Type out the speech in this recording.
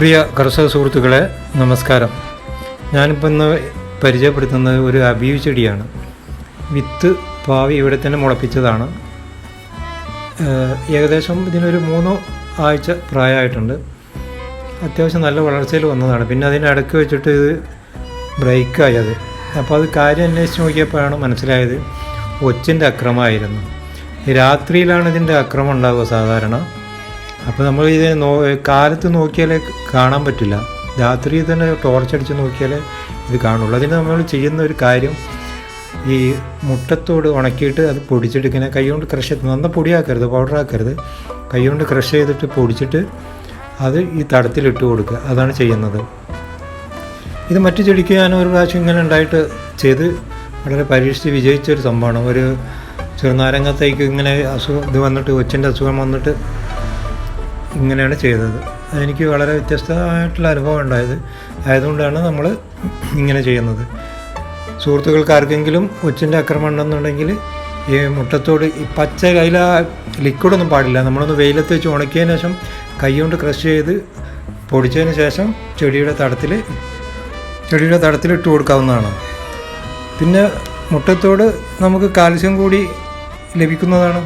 പ്രിയ കർഷക സുഹൃത്തുക്കളെ നമസ്കാരം. ഞാനിപ്പോൾ ഇന്ന് പരിചയപ്പെടുത്തുന്നത് ഒരു അബിയു ചെടിയാണ്. വിത്ത് പാവി ഇവിടെ തന്നെ മുളപ്പിച്ചതാണ്. ഏകദേശം ഇതിനൊരു 3 ആഴ്ച പ്രായമായിട്ടുണ്ട്. അത്യാവശ്യം നല്ല വളർച്ചയിൽ വന്നതാണ്. പിന്നെ അതിനിടയ്ക്ക് വെച്ചിട്ട് ഇത് ബ്രേക്കായി അത്. അപ്പോൾ അത് കാര്യം അന്വേഷിച്ച് നോക്കിയപ്പോഴാണ് മനസ്സിലായത് ഒച്ചിൻ്റെ അക്രമമായിരുന്നു. രാത്രിയിലാണ് ഇതിൻ്റെ അക്രമം ഉണ്ടാവുക സാധാരണ. അപ്പോൾ നമ്മൾ ഇത് കാലത്ത് നോക്കിയാലേ കാണാൻ പറ്റില്ല, രാത്രി തന്നെ ടോർച്ചടിച്ച് നോക്കിയാലേ ഇത് കാണുള്ളൂ. അതിന് നമ്മൾ ചെയ്യുന്ന ഒരു കാര്യം, ഈ മുട്ടത്തോട് ഉണക്കിയിട്ട് അത് പൊടിച്ചിട്ട് കൈകൊണ്ട് ക്രഷ് ചെയ്ത്, നന്ന പൊടിയാക്കരുത്, പൗഡറാക്കരുത്, കൈകൊണ്ട് ക്രഷ് ചെയ്തിട്ട് പൊടിച്ചിട്ട് അത് ഈ തടത്തിലിട്ട് കൊടുക്കുക. അതാണ് ചെയ്യുന്നത്. ഇത് മറ്റു ചെടിക്ക് ഞാൻ ഒരു പ്രാവശ്യം ഇങ്ങനെ ഉണ്ടായിട്ട് ചെയ്ത് വളരെ പരീക്ഷിച്ച് വിജയിച്ചൊരു സംഭവമാണ്. ഒരു ചെറുനാരങ്ങത്തേക്ക് ഇങ്ങനെ ഇത് വന്നിട്ട്, ഒച്ചിൻ്റെ അസുഖം വന്നിട്ട് ഇങ്ങനെയാണ് ചെയ്തത്. അതെനിക്ക് വളരെ വ്യത്യസ്തമായിട്ടുള്ള അനുഭവം ഉണ്ടായത് ആയതുകൊണ്ടാണ് നമ്മൾ ഇങ്ങനെ ചെയ്യുന്നത്. സുഹൃത്തുക്കൾക്ക് ആർക്കെങ്കിലും ഒച്ചിൻ്റെ ആക്രമണം ഉണ്ടെന്നുണ്ടെങ്കിൽ ഈ മുട്ടത്തോട് ഈ പച്ച കയ്യിൽ ലിക്വിഡൊന്നും പാടില്ല. നമ്മളൊന്ന് വെയിലത്ത് വെച്ച് ഉണക്കിയതിന് ശേഷം കൈ കൊണ്ട് ക്രഷ് ചെയ്ത് പൊടിച്ചതിന് ശേഷം ചെടിയുടെ തടത്തിലിട്ട് കൊടുക്കാവുന്നതാണ്. പിന്നെ മുട്ടത്തോട് നമുക്ക് കാൽസ്യം കൂടി ലഭിക്കുന്നതാണ്.